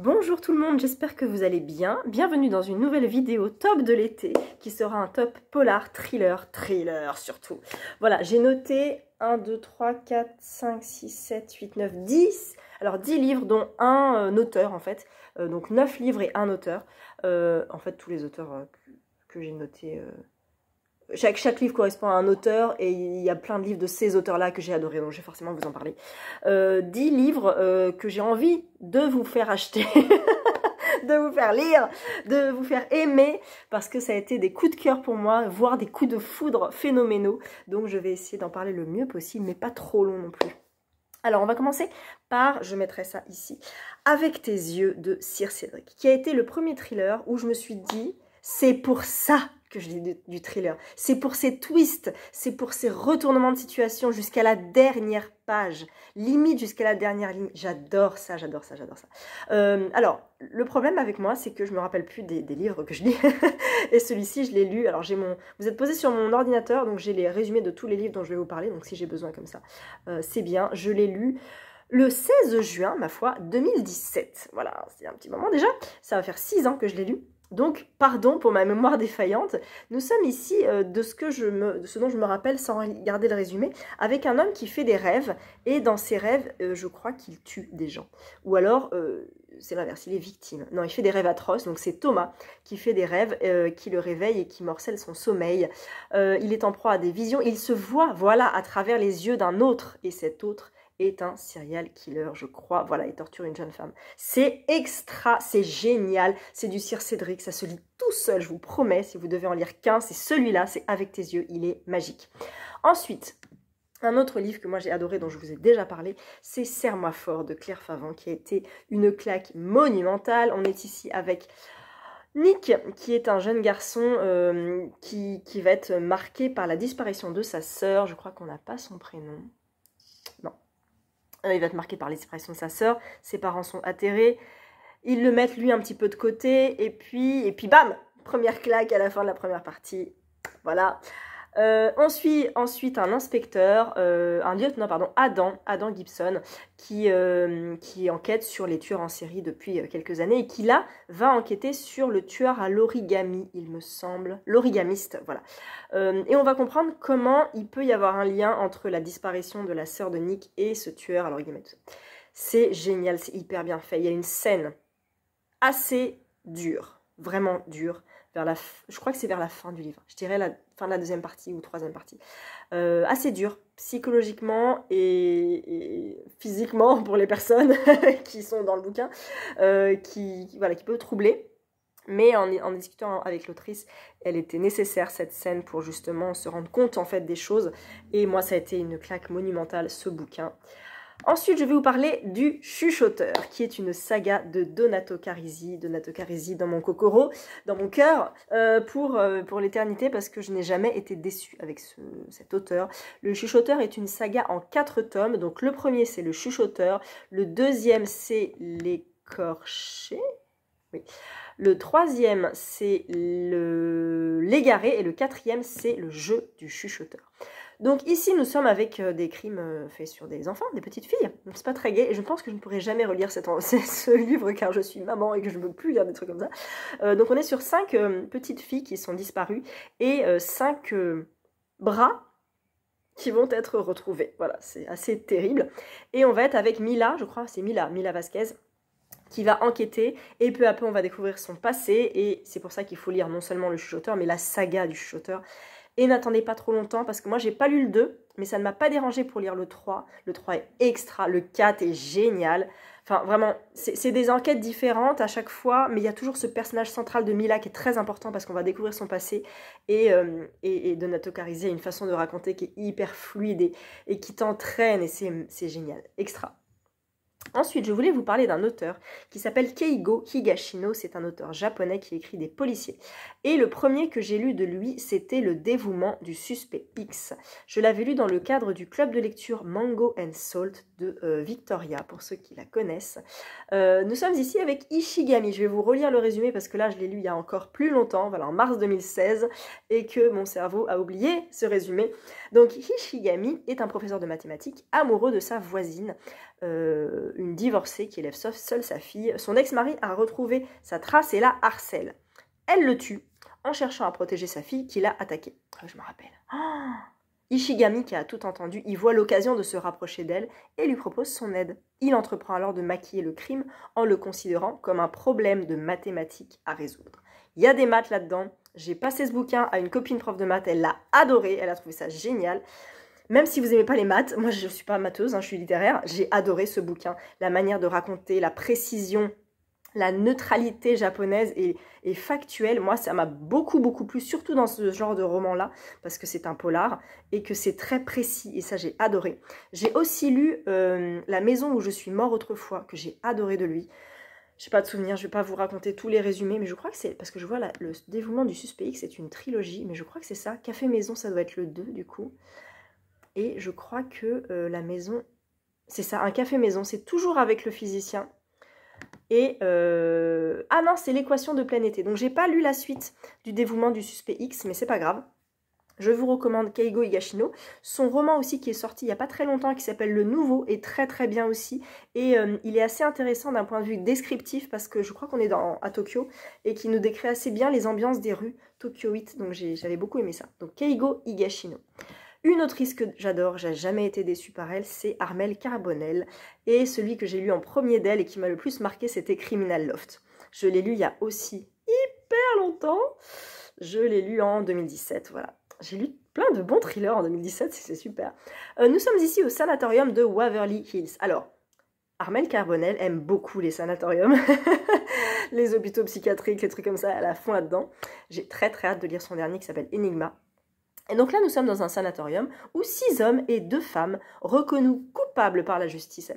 Bonjour tout le monde, j'espère que vous allez bien. Bienvenue dans une nouvelle vidéo top de l'été qui sera un top polar, thriller surtout. Voilà, j'ai noté 1, 2, 3, 4, 5, 6, 7, 8, 9, 10. Alors 10 livres dont un auteur en fait. Donc 9 livres et un auteur. En fait tous les auteurs que j'ai notés... Chaque livre correspond à un auteur et il y a plein de livres de ces auteurs-là que j'ai adorés, donc je vais forcément vous en parler. 10 livres que j'ai envie de vous faire acheter, de vous faire lire, de vous faire aimer, parce que ça a été des coups de cœur pour moi, voire des coups de foudre phénoménaux. Donc je vais essayer d'en parler le mieux possible, mais pas trop long non plus. Alors on va commencer par, je mettrai ça ici, Avec tes yeux de Sir Cédric, qui a été le premier thriller où je me suis dit, c'est pour ça que je lis du thriller. C'est pour ces twists, c'est pour ces retournements de situation jusqu'à la dernière page, limite jusqu'à la dernière ligne. J'adore ça, j'adore ça, j'adore ça. Alors, le problème avec moi, c'est que je me rappelle plus des livres que je lis. Et celui-ci, je l'ai lu. Alors, vous êtes posé sur mon ordinateur, donc j'ai les résumés de tous les livres dont je vais vous parler. Donc, si j'ai besoin comme ça, c'est bien. Je l'ai lu le 16 juin, ma foi, 2017. Voilà, c'est un petit moment déjà. Ça va faire 6 ans que je l'ai lu. Donc, pardon pour ma mémoire défaillante, nous sommes ici de ce dont je me rappelle sans regarder le résumé, avec un homme qui fait des rêves, et dans ses rêves, je crois qu'il tue des gens. Ou alors, c'est l'inverse, il est victime. Non, il fait des rêves atroces, donc c'est Thomas qui fait des rêves, qui le réveille et qui morcelle son sommeil. Il est en proie à des visions, il se voit, voilà, à travers les yeux d'un autre, et cet autre est un serial killer, je crois. Voilà, il torture une jeune femme. C'est extra, c'est génial. C'est du Sir Cédric, ça se lit tout seul, je vous promets. Si vous devez en lire qu'un, c'est celui-là, c'est Avec tes yeux, il est magique. Ensuite, un autre livre que moi j'ai adoré, dont je vous ai déjà parlé, c'est Serre-moi fort de Claire Favant, qui a été une claque monumentale. On est ici avec Nick, qui est un jeune garçon qui va être marqué par la disparition de sa sœur. Je crois qu'on n'a pas son prénom. Non. Il va être marqué par la disparition de sa sœur. Ses parents sont atterrés. Ils le mettent lui un petit peu de côté. Et puis bam, première claque à la fin de la première partie. Voilà. On suit ensuite un inspecteur, un lieutenant, pardon, Adam Gibson, qui enquête sur les tueurs en série depuis quelques années et qui là va enquêter sur le tueur à l'origami, il me semble, l'origamiste, voilà. Et on va comprendre comment il peut y avoir un lien entre la disparition de la sœur de Nick et ce tueur à l'origami. C'est génial, c'est hyper bien fait. Il y a une scène assez dure, vraiment dure, je crois que c'est vers la fin du livre, je dirais la fin de la deuxième partie ou troisième partie, assez dur psychologiquement et physiquement pour les personnes qui sont dans le bouquin, qui peut troubler, mais en discutant avec l'autrice, elle était nécessaire cette scène pour justement se rendre compte en fait des choses, et moi ça a été une claque monumentale ce bouquin. Ensuite, je vais vous parler du Chuchoteur, qui est une saga de Donato Carisi. Donato Carisi dans mon kokoro, dans mon cœur, pour l'éternité, parce que je n'ai jamais été déçue avec cet auteur. Le Chuchoteur est une saga en 4 tomes. Donc le premier, c'est le Chuchoteur. Le deuxième, c'est l'écorché. Oui. Le troisième, c'est l'égaré. Et le quatrième, c'est le jeu du chuchoteur. Donc ici, nous sommes avec des crimes faits sur des enfants, des petites filles. Donc c'est pas très gai. Et je pense que je ne pourrai jamais relire ce livre car je suis maman et que je ne veux plus lire des trucs comme ça. Donc on est sur 5 petites filles qui sont disparues et 5 bras qui vont être retrouvés. Voilà, c'est assez terrible. Et on va être avec Mila, je crois, c'est Mila Vasquez, qui va enquêter, et peu à peu on va découvrir son passé, et c'est pour ça qu'il faut lire non seulement le chuchoteur, mais la saga du chuchoteur. Et n'attendez pas trop longtemps, parce que moi j'ai pas lu le 2, mais ça ne m'a pas dérangé pour lire le 3. Le 3 est extra, le 4 est génial. Enfin vraiment, c'est des enquêtes différentes à chaque fois, mais il y a toujours ce personnage central de Mila qui est très important parce qu'on va découvrir son passé. Et Donato Carisi a une façon de raconter qui est hyper fluide et qui t'entraîne, et c'est génial, extra. Ensuite, je voulais vous parler d'un auteur qui s'appelle Keigo Higashino. C'est un auteur japonais qui écrit des policiers. Et le premier que j'ai lu de lui, c'était Le dévouement du suspect X. Je l'avais lu dans le cadre du club de lecture Mango and Salt de Victoria, pour ceux qui la connaissent. Nous sommes ici avec Ishigami. Je vais vous relire le résumé parce que là, je l'ai lu il y a encore plus longtemps, voilà, en mars 2016, et que mon cerveau a oublié ce résumé. Donc, Ishigami est un professeur de mathématiques amoureux de sa voisine, une divorcée qui élève seule sa fille. Son ex-mari a retrouvé sa trace et la harcèle. Elle le tue en cherchant à protéger sa fille qui l'a attaquée. Je me rappelle. Oh, Ishigami, qui a tout entendu, y voit l'occasion de se rapprocher d'elle et lui propose son aide. Il entreprend alors de maquiller le crime en le considérant comme un problème de mathématiques à résoudre. Il y a des maths là-dedans. J'ai passé ce bouquin à une copine prof de maths, elle l'a adoré, elle a trouvé ça génial. Même si vous n'aimez pas les maths, moi je ne suis pas matheuse, je suis littéraire, j'ai adoré ce bouquin. La manière de raconter, la précision, la neutralité japonaise et factuelle, moi ça m'a beaucoup plu, surtout dans ce genre de roman-là, parce que c'est un polar et que c'est très précis, et ça j'ai adoré. J'ai aussi lu La maison où je suis mort autrefois, que j'ai adoré de lui. Je n'ai pas de souvenir, je ne vais pas vous raconter tous les résumés, mais je crois que c'est, parce que je vois le dévouement du suspect X, c'est une trilogie, mais je crois que c'est ça. Café Maison, ça doit être le 2 du coup. Et je crois que la maison, c'est ça, un café maison, c'est toujours avec le physicien. Et, ah non, c'est l'équation de plein été. Donc j'ai pas lu la suite du dévouement du suspect X, mais c'est pas grave. Je vous recommande Keigo Higashino. Son roman aussi qui est sorti il n'y a pas très longtemps, qui s'appelle Le Nouveau, est très bien aussi. Et il est assez intéressant d'un point de vue descriptif, parce que je crois qu'on est à Tokyo, et qui nous décrit assez bien les ambiances des rues tokyoïtes. Donc j'avais beaucoup aimé ça. Donc Keigo Higashino. Une autrice que j'adore, j'ai jamais été déçue par elle, c'est Armelle Carbonell. Et celui que j'ai lu en premier d'elle et qui m'a le plus marqué, c'était Criminal Loft. Je l'ai lu il y a aussi hyper longtemps. Je l'ai lu en 2017, voilà. J'ai lu plein de bons thrillers en 2017, c'est super. Nous sommes ici au sanatorium de Waverly Hills. Alors, Armelle Carbonell aime beaucoup les sanatoriums, les hôpitaux psychiatriques, les trucs comme ça, elle a fond là-dedans. J'ai très hâte de lire son dernier qui s'appelle Enigma. Et donc là, nous sommes dans un sanatorium où 6 hommes et 2 femmes reconnus coupables par la justice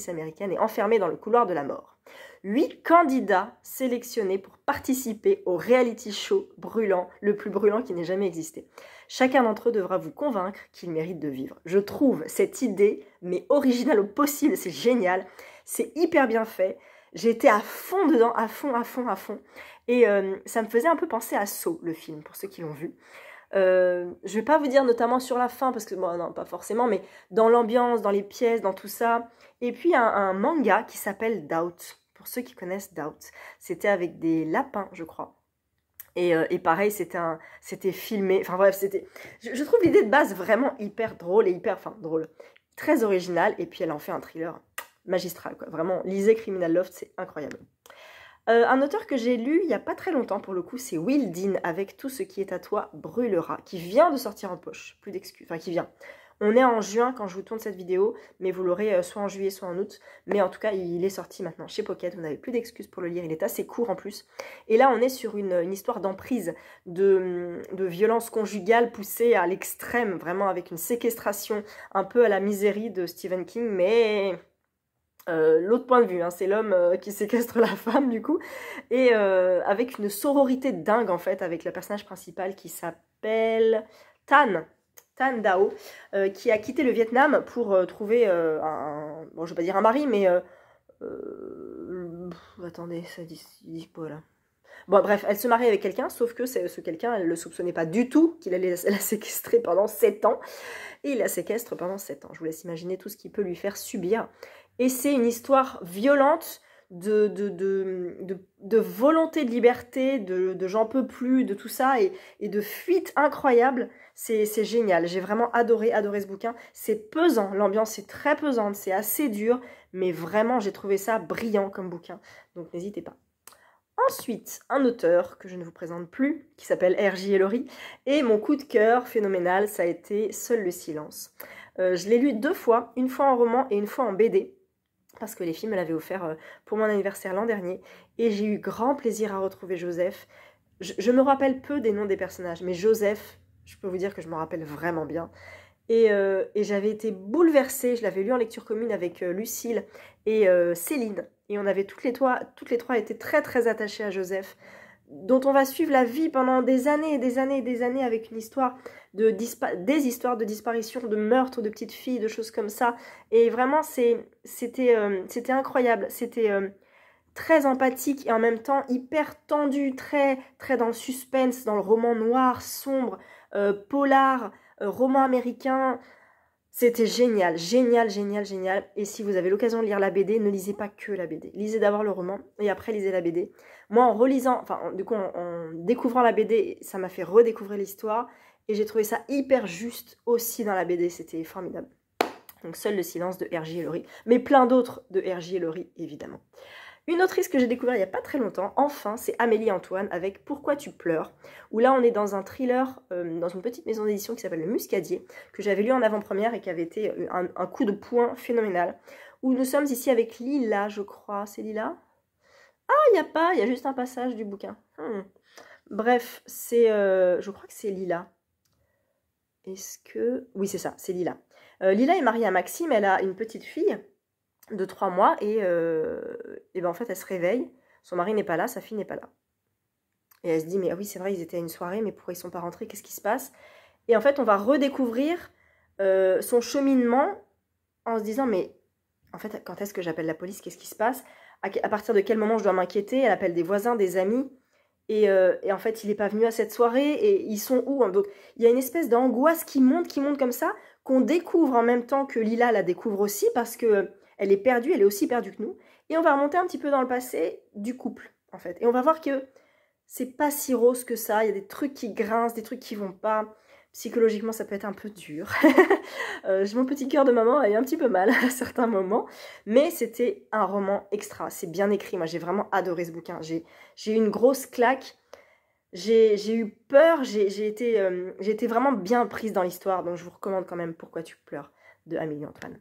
américaine et enfermés dans le couloir de la mort. 8 candidats sélectionnés pour participer au reality show brûlant, le plus brûlant qui n'ait jamais existé. Chacun d'entre eux devra vous convaincre qu'ils méritent de vivre. Je trouve cette idée, mais originale au possible, c'est génial, c'est hyper bien fait. J'ai été à fond dedans, à fond. Et ça me faisait un peu penser à Saw, le film, pour ceux qui l'ont vu. Je vais pas vous dire notamment sur la fin, parce que, bon, non, pas forcément, mais dans l'ambiance, dans les pièces, dans tout ça. Et puis, un manga qui s'appelle Doubt, pour ceux qui connaissent Doubt. C'était avec des lapins, je crois. Et pareil, c'était filmé. Enfin bref, c'était... Je trouve l'idée de base vraiment hyper drôle et drôle. Très originale, et puis elle en fait un thriller magistral, quoi. Vraiment, lisez Criminal Loft, c'est incroyable. Un auteur que j'ai lu il n'y a pas très longtemps pour le coup, c'est Will Dean avec Tout ce qui est à toi brûlera, qui vient de sortir en poche, plus d'excuses, enfin qui vient. On est en juin quand je vous tourne cette vidéo, mais vous l'aurez soit en juillet, soit en août. Mais en tout cas, il est sorti maintenant chez Pocket, vous n'avez plus d'excuses pour le lire, il est assez court en plus. Et là, on est sur une histoire d'emprise, de violence conjugale poussée à l'extrême, vraiment avec une séquestration un peu à la misérie de Stephen King, mais... l'autre point de vue, hein, c'est l'homme qui séquestre la femme du coup, et avec une sororité dingue en fait, avec le personnage principal qui s'appelle Tan Dao, qui a quitté le Vietnam pour trouver bon je vais pas dire un mari, mais attendez, ça dit quoi là? Bon bref, elle se marie avec quelqu'un, sauf que ce quelqu'un, elle ne le soupçonnait pas du tout qu'il allait la séquestrer pendant 7 ans, et il la séquestre pendant 7 ans. Je vous laisse imaginer tout ce qu'il peut lui faire subir. Et c'est une histoire violente de volonté de liberté, de j'en peux plus, de tout ça, et de fuite incroyable. C'est génial, j'ai vraiment adoré ce bouquin. C'est pesant, l'ambiance est très pesante, c'est assez dur, mais vraiment j'ai trouvé ça brillant comme bouquin, donc n'hésitez pas. Ensuite, un auteur que je ne vous présente plus, qui s'appelle R.J. Ellory, et mon coup de cœur phénoménal, ça a été Seul le silence. Je l'ai lu 2 fois, une fois en roman et une fois en BD, parce que les filles me l'avaient offert pour mon anniversaire l'an dernier, et j'ai eu grand plaisir à retrouver Joseph. Je me rappelle peu des noms des personnages, mais Joseph, je peux vous dire que je me rappelle vraiment bien. Et j'avais été bouleversée, je l'avais lu en lecture commune avec Lucille et Céline, et on avait toutes les trois été très attachées à Joseph, dont on va suivre la vie pendant des années et des années et des années, avec une histoire des histoires de disparition, de meurtres de petites filles, de choses comme ça. Et vraiment, c'était incroyable. C'était très empathique et en même temps hyper tendu, très dans le suspense, dans le roman noir, sombre, polar, roman américain. C'était génial, génial, génial, génial. Et si vous avez l'occasion de lire la BD, ne lisez pas que la BD. Lisez d'abord le roman et après lisez la BD. Moi, en relisant, enfin, du coup, en découvrant la BD, ça m'a fait redécouvrir l'histoire. Et j'ai trouvé ça hyper juste aussi dans la BD. C'était formidable. Donc, Seul le silence de R.J. Ellory. Mais plein d'autres de R.J. Ellory, évidemment. Une autrice que j'ai découvert il n'y a pas très longtemps, enfin, c'est Amélie Antoine avec Pourquoi tu pleures, où là on est dans un thriller, dans une petite maison d'édition qui s'appelle Le Muscadier, que j'avais lu en avant-première et qui avait été un coup de poing phénoménal, où nous sommes ici avec Lila, je crois, c'est Lila? Ah, il n'y a pas, il y a juste un passage du bouquin. Bref, c'est, je crois que c'est Lila. Est-ce que... Oui, c'est ça, c'est Lila. Lila est mariée à Maxime, elle a une petite fille de 3 mois et ben en fait elle se réveille, son mari n'est pas là, sa fille n'est pas là. Et elle se dit mais oui c'est vrai ils étaient à une soirée mais pourquoi ils sont pas rentrés, qu'est-ce qui se passe? Et en fait on va redécouvrir son cheminement en se disant mais en fait quand est-ce que j'appelle la police, qu'est-ce qui se passe? À partir de quel moment je dois m'inquiéter? Elle appelle des voisins, des amis et en fait il n'est pas venu à cette soirée et ils sont où? Donc il y a une espèce d'angoisse qui monte comme ça, qu'on découvre en même temps que Lila la découvre aussi parce que elle est perdue, elle est aussi perdue que nous. Et on va remonter un petit peu dans le passé du couple, en fait. Et on va voir que c'est pas si rose que ça. Il y a des trucs qui grincent, des trucs qui vont pas. Psychologiquement, ça peut être un peu dur. Mon petit cœur de maman a eu un petit peu mal à certains moments. Mais c'était un roman extra. C'est bien écrit. Moi, j'ai vraiment adoré ce bouquin. J'ai eu une grosse claque. J'ai eu peur. J'ai été vraiment bien prise dans l'histoire. Donc, je vous recommande quand même Pourquoi tu pleures de Amélie Antoine.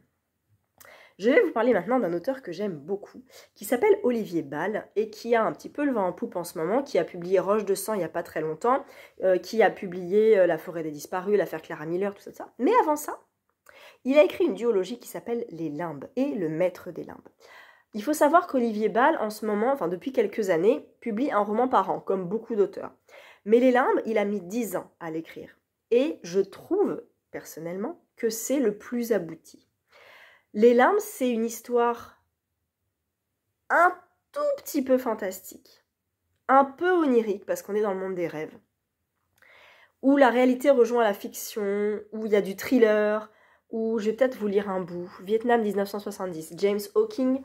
Je vais vous parler maintenant d'un auteur que j'aime beaucoup, qui s'appelle Olivier Bal et qui a un petit peu le vent en poupe en ce moment, qui a publié Roche de sang il n'y a pas très longtemps, qui a publié La forêt des disparus, l'affaire Clara Miller, tout ça. Mais avant ça, il a écrit une duologie qui s'appelle Les Limbes et Le Maître des Limbes. Il faut savoir qu'Olivier Bal, en ce moment, enfin depuis quelques années, publie un roman par an, comme beaucoup d'auteurs. Mais Les Limbes, il a mis 10 ans à l'écrire. Et je trouve, personnellement, que c'est le plus abouti. Les Limbes, c'est une histoire un tout petit peu fantastique, un peu onirique, parce qu'on est dans le monde des rêves, où la réalité rejoint la fiction, où il y a du thriller, où je vais peut-être vous lire un bout. Vietnam 1970, James Hawkins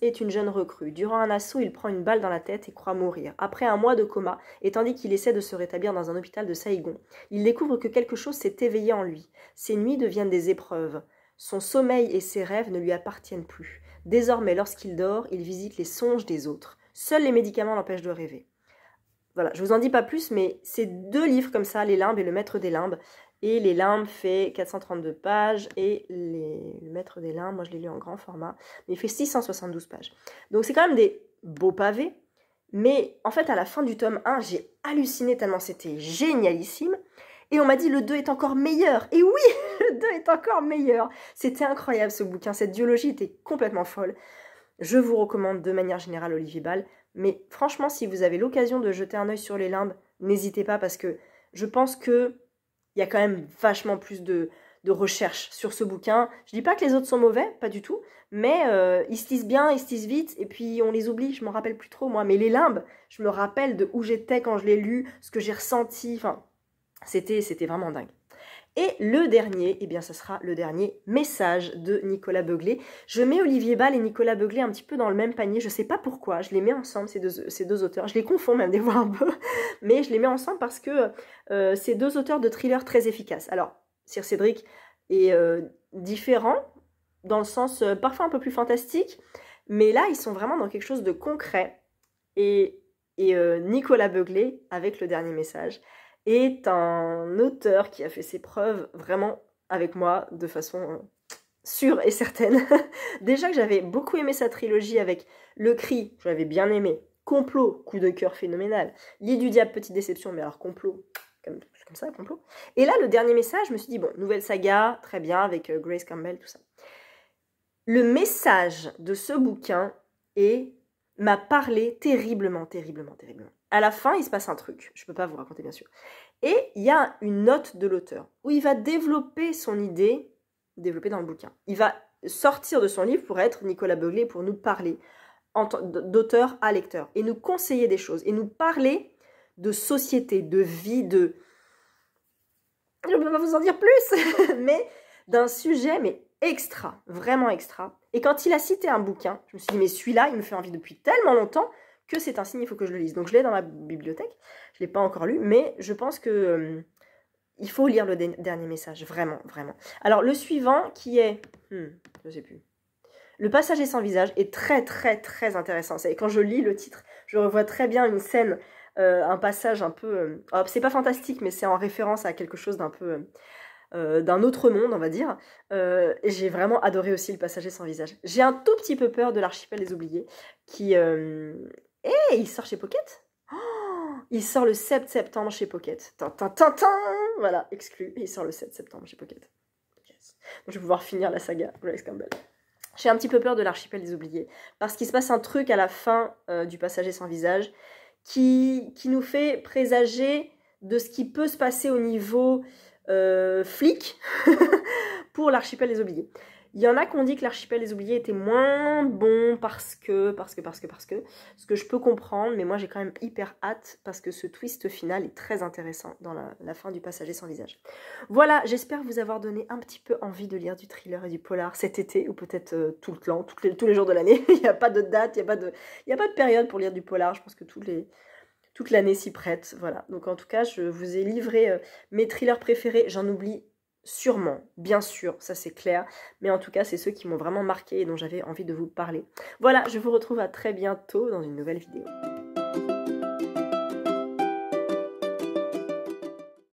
est une jeune recrue. Durant un assaut, il prend une balle dans la tête et croit mourir. Après un mois de coma, et tandis qu'il essaie de se rétablir dans un hôpital de Saigon, il découvre que quelque chose s'est éveillé en lui. Ses nuits deviennent des épreuves. Son sommeil et ses rêves ne lui appartiennent plus. Désormais, lorsqu'il dort, il visite les songes des autres. Seuls les médicaments l'empêchent de rêver. Voilà, je vous en dis pas plus, mais c'est 2 livres comme ça, Les Limbes et Le Maître des Limbes. Et Les Limbes fait 432 pages et Le Maître des Limbes, moi je l'ai lu en grand format, mais il fait 672 pages. Donc c'est quand même des beaux pavés, mais en fait à la fin du tome 1, j'ai halluciné tellement c'était génialissime. Et on m'a dit le 2 est encore meilleur. Et oui, le 2 est encore meilleur. C'était incroyable ce bouquin, cette duologie était complètement folle. Je vous recommande de manière générale Olivier Bal. Mais franchement, si vous avez l'occasion de jeter un œil sur Les Limbes, n'hésitez pas parce que je pense qu'il y a quand même vachement plus de recherche sur ce bouquin. Je dis pas que les autres sont mauvais, pas du tout. Mais ils se lisent bien, ils se lisent vite. Et puis on les oublie, je m'en rappelle plus trop moi. Mais Les Limbes, je me rappelle de où j'étais quand je l'ai lu, ce que j'ai ressenti. Enfin, c'était vraiment dingue. Et le dernier, eh bien, ce sera le dernier message de Nicolas Beuglet. Je mets Olivier Bal et Nicolas Beuglet un petit peu dans le même panier. Je ne sais pas pourquoi. Je les mets ensemble, ces deux auteurs. Je les confonds même des fois un peu. Mais je les mets ensemble parce que c'est 2 auteurs de thrillers très efficaces. Alors, Sir Cédric est différent, dans le sens parfois un peu plus fantastique. Mais là, ils sont vraiment dans quelque chose de concret. Et Nicolas Beuglet, avec le dernier message, est un auteur qui a fait ses preuves vraiment avec moi de façon sûre et certaine. Déjà que j'avais beaucoup aimé sa trilogie avec Le Cri, j'avais bien aimé. Complot, coup de cœur phénoménal. L'île du diable, petite déception, mais alors complot, comme ça, complot. Et là, le dernier message, je me suis dit, bon, nouvelle saga, très bien, avec Grace Campbell, tout ça. Le message de ce bouquin m'a parlé terriblement. À la fin, il se passe un truc. Je ne peux pas vous raconter, bien sûr. Et il y a une note de l'auteur où il va développer son idée, développée dans le bouquin. Il va sortir de son livre pour être Nicolas Beuglet, pour nous parler d'auteur à lecteur et nous conseiller des choses et nous parler de société, de vie, de... Je ne peux pas vous en dire plus, mais d'un sujet, mais extra, vraiment extra. Et quand il a cité un bouquin, je me suis dit, mais celui-là, il me fait envie depuis tellement longtemps que c'est un signe, il faut que je le lise. Donc je l'ai dans ma bibliothèque, je ne l'ai pas encore lu, mais je pense que il faut lire le dernier message, vraiment, vraiment. Alors le suivant qui est, je sais plus, Le passager sans visage est très très très intéressant. Et quand je lis le titre, je revois très bien une scène, un passage un peu, c'est pas fantastique, mais c'est en référence à quelque chose d'un peu, d'un autre monde, on va dire. Et j'ai vraiment adoré aussi Le passager sans visage. J'ai un tout petit peu peur de l'Archipel des oubliés, qui, il sort chez Pocket. Il sort le 7 septembre chez Pocket. Voilà, exclu. Et il sort le 7 septembre chez Pocket. Yes. Donc, je vais pouvoir finir la saga Grace Campbell. J'ai un petit peu peur de l'Archipel des oubliés, parce qu'il se passe un truc à la fin du passager sans visage qui nous fait présager de ce qui peut se passer au niveau flic pour l'Archipel des oubliés. Il y en a qui ont dit que l'Archipel des oubliés était moins bon parce que, ce que je peux comprendre, mais moi j'ai quand même hyper hâte parce que ce twist final est très intéressant dans la fin du passager sans visage. Voilà, j'espère vous avoir donné un petit peu envie de lire du thriller et du polar cet été, ou peut-être tout le temps, tous les jours de l'année. Il n'y a pas de date, il n'y a pas de période pour lire du polar, je pense que toute l'année s'y prête. Voilà, donc en tout cas, je vous ai livré mes thrillers préférés, j'en oublie sûrement, bien sûr, ça c'est clair, mais en tout cas c'est ceux qui m'ont vraiment marqué et dont j'avais envie de vous parler. Voilà, je vous retrouve à très bientôt dans une nouvelle vidéo.